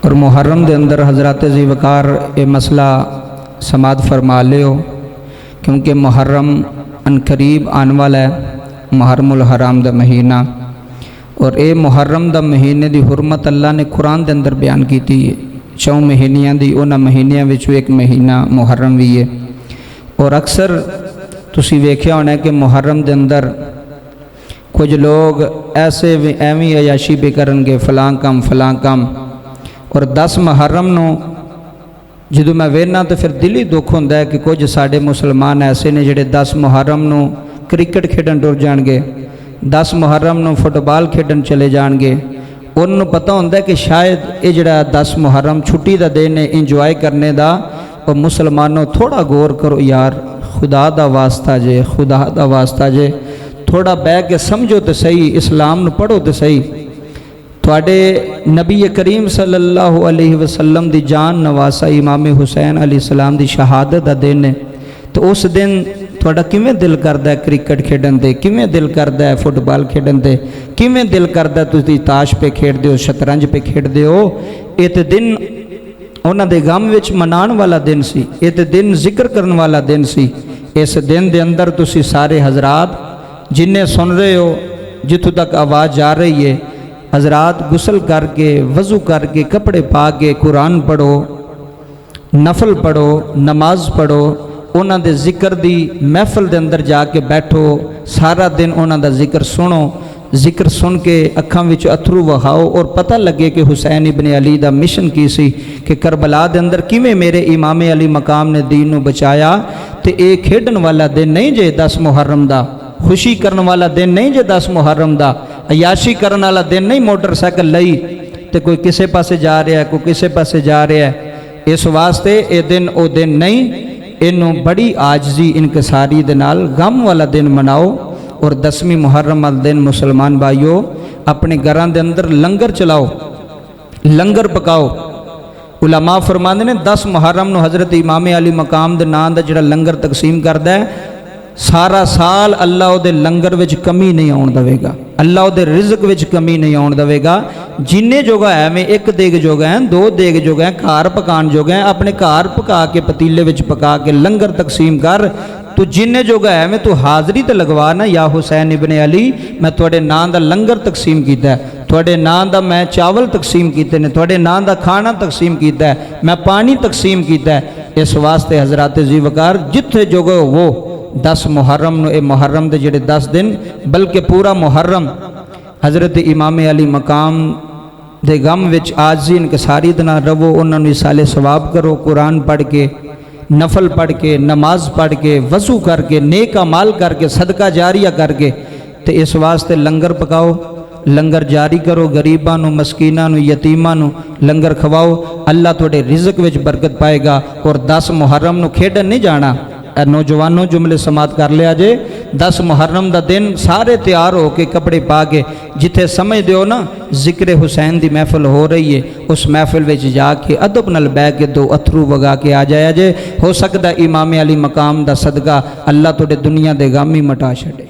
اور محرم دے اندر حضرات ذی وقار یہ مسئلہ سماعت فرما لیو، کیونکہ محرم ان قریب آن والا ہے، محرم الحرام دا مہینہ، اور اے محرم دا مہینے دی حرمت اللہ نے قرآن دے اندر بیان کی تھی، 4 مہینیاں دی انہاں مہینیاں وچوں ایک مہینہ محرم بھی ہے۔ اور اکثر تسی ویکھیا ہونا ہے کہ محرم دے اندر کچھ لوگ ایسے ایویں عیاشی بھی کرن گے، فلاں کام، اور 10 محرم نو جدو میں وینا تو پھر دلی دکھ ہوتا ہے کہ کچھ ساڈے مسلمان ایسے نے جڑے 10 محرم نو کرکٹ کھیڈن ٹر جان گے، 10 محرم نو فٹ بال کھیڈن چلے جان گے۔ انہوں پتہ ہوتا ہے کہ شاید یہ جڑا 10 محرم چھٹی دا دن ہے انجوائے کرنے دا، اور مسلمانوں تھوڑا غور کرو یار، خدا دا واسطہ جے تھوڑا بہ کے سمجھو تو صحیح، اسلام نو پڑھو تو صحیح۔ تواڈے نبی کریم صلی اللہ علیہ وسلم دی جان نواسا امام حسین علیہ السلام دی شہادت دا دن ہے، تو اس دن تھوڑا کیویں دل کردا ہے کرکٹ کھیڈن دے، کیویں دل کردا ہے فٹ بال کھیڈن دے، کیویں دل کردا ہے تسی تاش پہ کھیڈ دیو، شطرنج پہ کھیڈ دیو۔ یہ تے دن انہاں دے غم وچ منان والا دن سی، یہ تے دن ذکر کرن والا دن سی۔ اس دن دے اندر تسی سارے حضرات جنہیں سن رہے ہو، جتوں تک آواز جا رہی ہے، حضرات غسل کر کے وضو کر کے کپڑے پا کے قرآن پڑھو، نفل پڑھو، نماز پڑھو، انہاں دے ذکر دی محفل دے اندر جا کے بیٹھو، سارا دن انہاں دا ذکر سنو، ذکر سن کے اکھاں وچ اتھرو وہاؤ، اور پتہ لگے کہ حسین ابن علی دا مشن کی سی کہ کربلا دے اندر کیویں میرے امام علی مقام نے دین نو بچایا۔ تے اے کھیڈن والا دن نہیں جے 10 محرم دا، خوشی کرن والا دن نہیں جے 10 محرم دا، عیاشی کرن والا دن نہیں، موٹر سائیکل لئی تے کوئی کسے پاسے جا رہا ہے، کوئی کسے پاسے جا رہا ہے۔ اس واسطے اے دن او دن نہیں، انہوں بڑی عاجزی انکساری دے نال غم والا دن مناؤ۔ اور 10ویں محرم والے دن مسلمان بھائیو اپنے گھراں دے اندر لنگر چلاؤ، لنگر پکاؤ۔ علماء فرماندے نے 10 محرم نو حضرت امام علی مقام دے نام دا جڑا لنگر تقسیم کردا ہے، سارا سال اللہ او دے لنگر وچ کمی نہیں آن دے گا، اللہ او دے رزق وچ کمی نہیں آن دے گا۔ جننے جوگا ہے میں 1 دیگ جوگا ہیں، 2 دیگ جوگا ہیں، گھر پکان جوگا ہیں، اپنے گھر پکا کے پتیلے وچ پکا کے لنگر تقسیم کر۔ تو جننے جوگا ہے میں تو حاضری تے لگوا نا، یا حسین ابن علی میں تواڈے نام دا لنگر تقسیم کیتا ہے، تواڈے نام دا میں چاول تقسیم کیتے نے، تواڈے نام دا کھانا تقسیم کیتا ہے، میں پانی تقسیم کیتا ہے۔ اس واسطے حضرات ذی وقار جتھے جوگا وہ 10 محرم نو، اے محرم دے جڑے 10 دن بلکہ پورا محرم حضرت امام علی مقام دے غم وچ عاجزی انکساری دے نال رہو، انہاں نوں ایصال ثواب کرو، قرآن پڑھ کے، نفل پڑھ کے، نماز پڑھ کے، وضو کر کے، نیک اعمال کر کے، صدقہ جاریہ کر کے، تے اس واسطے لنگر پکاؤ، لنگر جاری کرو، غریباں نوں، مسکیناں نوں، یتیماں نوں لنگر کھواؤ، اللہ تواڈے رزق وچ برکت پائے گا۔ اور 10 محرم نو کھیڈن نہیں جانا۔ نوجوانوں جملے سماعت کر لیا جے، 10 محرم دا دن سارے تیار ہو کے کپڑے پا کے، جتھے سمجھ دیو نا ذکر حسین دی محفل ہو رہی ہے، اس محفل وچ جا کے ادب نال بہ کے 2 اتھرو وگا کے آ جایا جے۔ ہو سکدا امام علی مقام دا صدقہ اللہ تواڈے دنیا دے غم ہی مٹا چھڈے۔